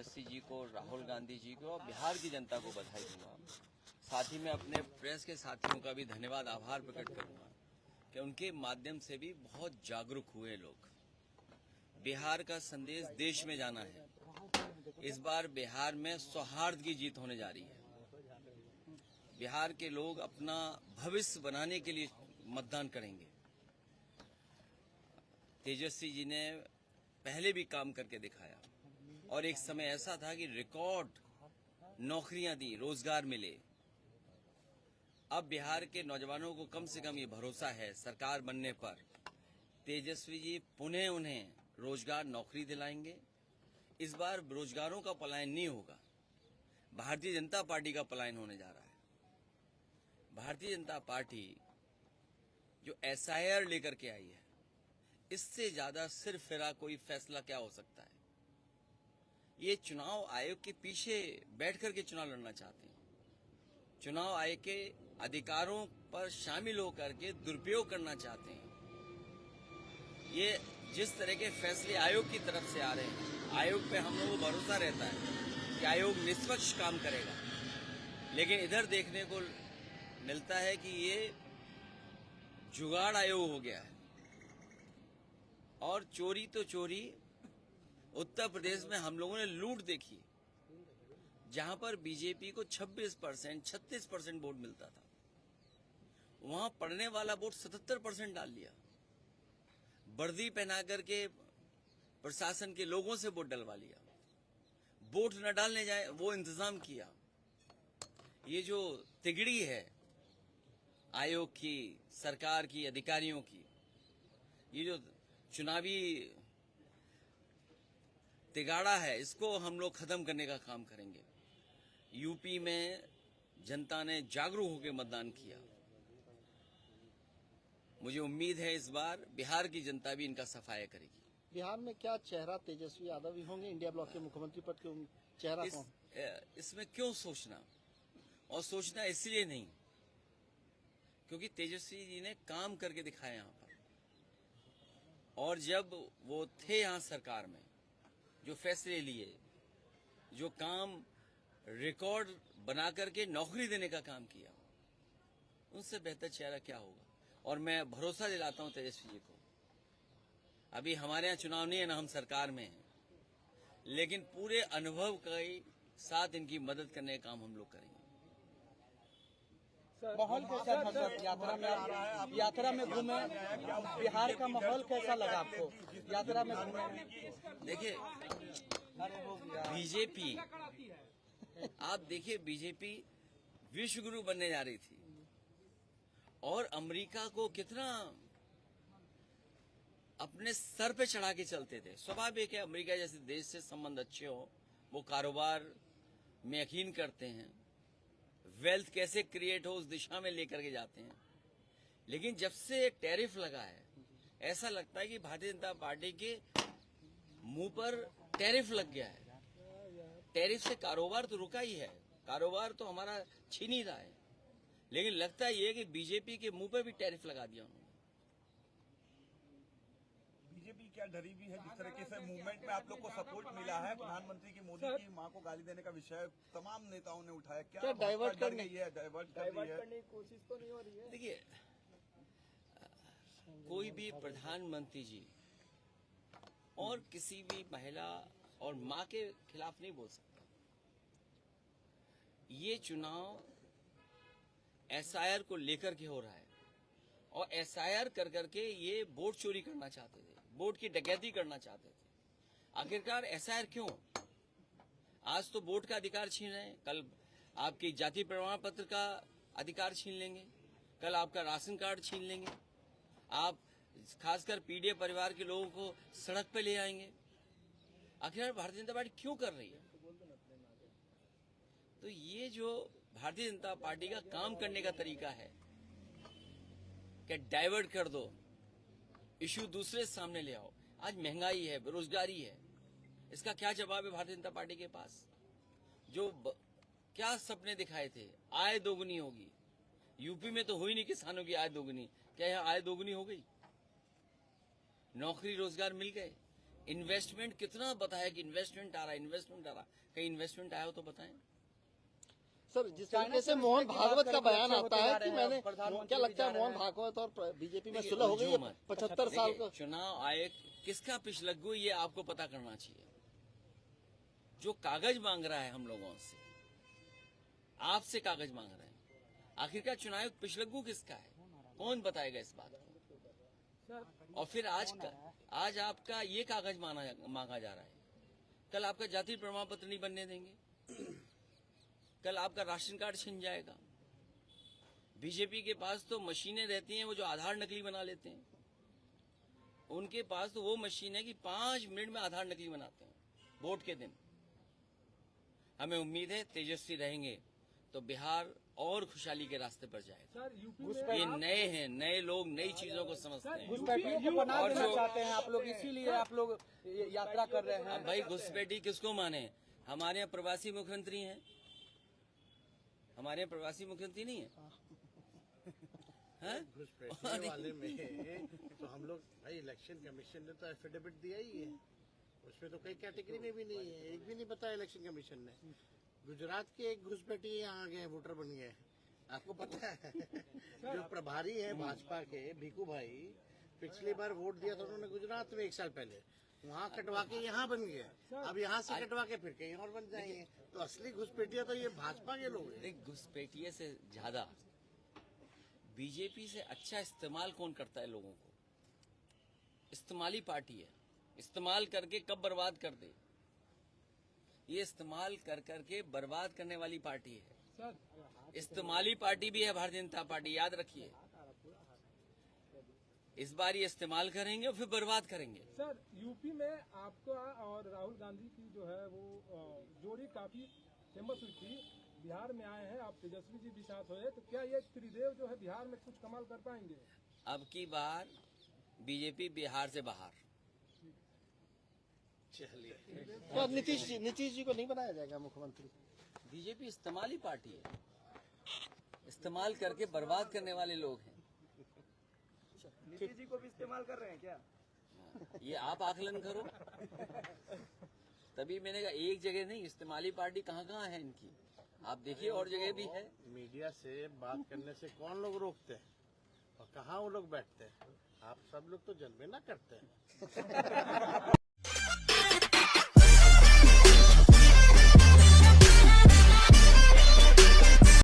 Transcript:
तेजस्वी जी को, राहुल गांधी जी को और बिहार की जनता को बधाई दूंगा। साथ ही मैं अपने प्रेस के साथियों का भी धन्यवाद, आभार प्रकट करूंगा कि उनके माध्यम से भी बहुत जागरूक हुए लोग। बिहार का संदेश देश में जाना है। इस बार बिहार में सौहार्द की जीत होने जा रही है। बिहार के लोग अपना भविष्य बनाने के लिए मतदान करेंगे। तेजस्वी जी ने पहले भी काम करके दिखाया और एक समय ऐसा था कि रिकॉर्ड नौकरियां दी, रोजगार मिले। अब बिहार के नौजवानों को कम से कम ये भरोसा है सरकार बनने पर, तेजस्वी जी पुनः उन्हें रोजगार, नौकरी दिलाएंगे। इस बार बेरोजगारों का पलायन नहीं होगा, भारतीय जनता पार्टी का पलायन होने जा रहा है। भारतीय जनता पार्टी जो SIR लेकर के आई है, इससे ज्यादा सिरफिरा कोई फैसला क्या हो सकता है। ये चुनाव आयोग के पीछे बैठ करके चुनाव लड़ना चाहते हैं। चुनाव आयोग के अधिकारों पर शामिल होकर के दुरुपयोग करना चाहते हैं। ये जिस तरह के फैसले आयोग की तरफ से आ रहे हैं, आयोग पे हम लोगों को भरोसा रहता है कि आयोग निष्पक्ष काम करेगा, लेकिन इधर देखने को मिलता है कि ये जुगाड़ आयोग हो गया है। और चोरी तो चोरी, उत्तर प्रदेश में हम लोगों ने लूट देखी, जहां पर बीजेपी को 26%, 36% वोट मिलता था, वहां पड़ने वाला वोट 77% डाल लिया। वर्दी पहना करके प्रशासन के लोगों से वोट डलवा लिया, वोट न डालने जाए वो इंतजाम किया। ये जो तिगड़ी है आयोग की, सरकार की, अधिकारियों की, ये जो चुनावी तिगाड़ा है, इसको हम लोग खत्म करने का काम करेंगे। यूपी में जनता ने जागरूक होकर मतदान किया। मुझे उम्मीद है इस बार बिहार की जनता भी इनका सफाया करेगी। बिहार में क्या चेहरा तेजस्वी यादव ही होंगे इंडिया ब्लॉक के मुख्यमंत्री पद के चेहरा कौन? इसमें क्यों सोचना, और सोचना इसलिए नहीं क्योंकि तेजस्वी जी ने काम करके दिखाया यहाँ पर। और जब वो थे यहाँ सरकार में, जो फैसले लिए, जो काम रिकॉर्ड बना करके नौकरी देने का काम किया, उनसे बेहतर चेहरा क्या होगा। और मैं भरोसा दिलाता हूं तेजस्वी जी को, अभी हमारे यहाँ चुनाव नहीं है ना, हम सरकार में हैं, लेकिन पूरे अनुभव के साथ इनकी मदद करने का काम हम लोग करेंगे। माहौल कैसा था सर? यात्रा में घूमे, बिहार का माहौल कैसा लगा आपको यात्रा में घूमे? देखिए, बीजेपी, आप देखिए, बीजेपी विश्व गुरु बनने जा रही थी और अमेरिका को कितना अपने सर पे चढ़ा के चलते थे। स्वाभाविक है, अमेरिका जैसे देश से संबंध अच्छे हो, वो कारोबार में यकीन करते हैं, वेल्थ कैसे क्रिएट हो उस दिशा में लेकर के जाते हैं। लेकिन जब से टैरिफ लगा है, ऐसा लगता है कि भारतीय जनता पार्टी के मुंह पर टैरिफ लग गया है। टैरिफ से कारोबार तो रुका ही है, कारोबार तो हमारा छीन ही रहा है, लेकिन लगता ये है कि बीजेपी के मुंह पर भी टैरिफ लगा दिया उन्होंने। बीजेपी क्या डरी भी है? जिस तरीके से मूवमेंट में आप लोग को सपोर्ट मिला है, प्रधानमंत्री की, मोदी की मां को गाली देने का विषय तमाम नेताओं ने उठाया, क्या डाइवर्ट करने की कोशिश तो नहीं हो रही है? देखिए, कोई भी प्रधानमंत्री जी और किसी भी महिला और मां के खिलाफ नहीं बोल सकता। ये चुनाव SIR को लेकर के हो रहा है और SIR कर करके ये वोट चोरी करना चाहते थे, वोट की डकैती करना चाहते थे। आखिरकार SIR क्यों? आज तो वोट का अधिकार छीन रहे हैं, कल आपकी जाति प्रमाण पत्र का अधिकार छीन लेंगे, कल आपका राशन कार्ड छीन लेंगे, आप खासकर पीड़ित परिवार के लोगों को सड़क पे ले आएंगे। आखिर भारतीय जनता पार्टी क्यों कर रही है? तो ये जो भारतीय जनता पार्टी का काम करने का तरीका है कि डाइवर्ट कर दो, इश्यू दूसरे सामने ले आओ। आज महंगाई है, बेरोजगारी है, इसका क्या जवाब है भारतीय जनता पार्टी के पास? जो क्या सपने दिखाए थे, आय दोगुनी होगी, यूपी में तो हुई नहीं किसानों की आय दोगुनी, क्या यहाँ आय दोगुनी हो गई? नौकरी रोजगार मिल गए? इन्वेस्टमेंट कितना बताया कि इन्वेस्टमेंट आ रहा है, इन्वेस्टमेंट आ रहा। कहीं इन्वेस्टमेंट आया हो तो बताएं। सर, जिस तरीके से मोहन भागवत का बयान आता है कि मैंने, क्या लगता है मोहन भागवत और बीजेपी में सुलह हो गई है 75 साल का? चुनाव आयोग किसका पिछलग्गू ये आपको पता करना चाहिए। जो कागज मांग रहा है हम लोगों से, आपसे कागज मांग रहे हैं, आखिरकार चुनाव आयोग पिछलग्गू किसका है, कौन बताएगा इस बात को। और फिर आज आपका ये कागज मांगा जा रहा है, कल आपका जाति प्रमाण पत्र नहीं बनने देंगे, कल आपका राशन कार्ड छिन जाएगा। बीजेपी के पास तो मशीनें रहती हैं, वो जो आधार नकली बना लेते हैं, उनके पास तो वो मशीन है कि 5 मिनट में आधार नकली बनाते हैं वोट के दिन। हमें उम्मीद है तेजस्वी रहेंगे तो बिहार और खुशहाली के रास्ते पर जाएगा। ये नए हैं, नए लोग नई चीजों को समझते हैं। घुसपैठियों को बना देना चाहते हैं आप लोग, इसीलिए आप लोग यात्रा कर रहे हैं। अब भाई घुसपैठी किसको माने? हमारे यहाँ प्रवासी मुख्यमंत्री हैं, हमारे यहाँ प्रवासी मुख्यमंत्री नहीं है। घुसपैठी वाले में तो हम लोग भाई इलेक्शन कमीशन ने तो एफिडेविट दिया ही है, उसमें तो कई कैटेगरी में भी नहीं है, एक भी नहीं बताया इलेक्शन कमीशन ने। गुजरात के एक घुसपैठी यहाँ आ गए, वोटर बन गए, आपको पता है। जो प्रभारी है भाजपा के भीखू भाई, पिछली बार वोट दिया था उन्होंने गुजरात में 1 साल पहले, वहाँ कटवा के यहाँ बन गए, अब यहाँ से कटवा के फिर कहीं और बन जाएंगे। तो असली घुसपैठिया तो ये भाजपा के लोग हैं। घुसपैठिए से ज्यादा बीजेपी से अच्छा इस्तेमाल कौन करता है लोगों को? इस्तेमाली पार्टी है, इस्तेमाल करके कब बर्बाद कर दे, ये इस्तेमाल कर करके बर्बाद करने वाली पार्टी है। इस्तेमाली पार्टी भी है भारतीय जनता पार्टी, याद रखिए। इस बार ये इस्तेमाल करेंगे और फिर बर्बाद करेंगे। सर, यूपी में आपका और राहुल गांधी की जो है वो जोड़ी काफी फेमस हुई थी, बिहार में आए हैं, आप तेजस्वी जी भी साथ हुए, तो क्या ये त्रिदेव जो है बिहार में कुछ कमाल कर पाएंगे? अब की बार बीजेपी बिहार से बाहर। चलिए, तो नीतीश जी को नहीं बनाया जाएगा मुख्यमंत्री? बीजेपी इस्तेमाली पार्टी है, इस्तेमाल करके बर्बाद करने वाले लोग हैं। नीतीश जी को भी इस्तेमाल कर रहे हैं क्या? ये आप आकलन करो। तभी मैंने कहा एक जगह नहीं, इस्तेमाली पार्टी कहाँ कहाँ है इनकी, आप देखिए और जगह भी है। मीडिया से बात करने से कौन लोग रोकते हैं और कहाँ वो लोग बैठते हैं? आप सब लोग तो जलवे ना करते हैं।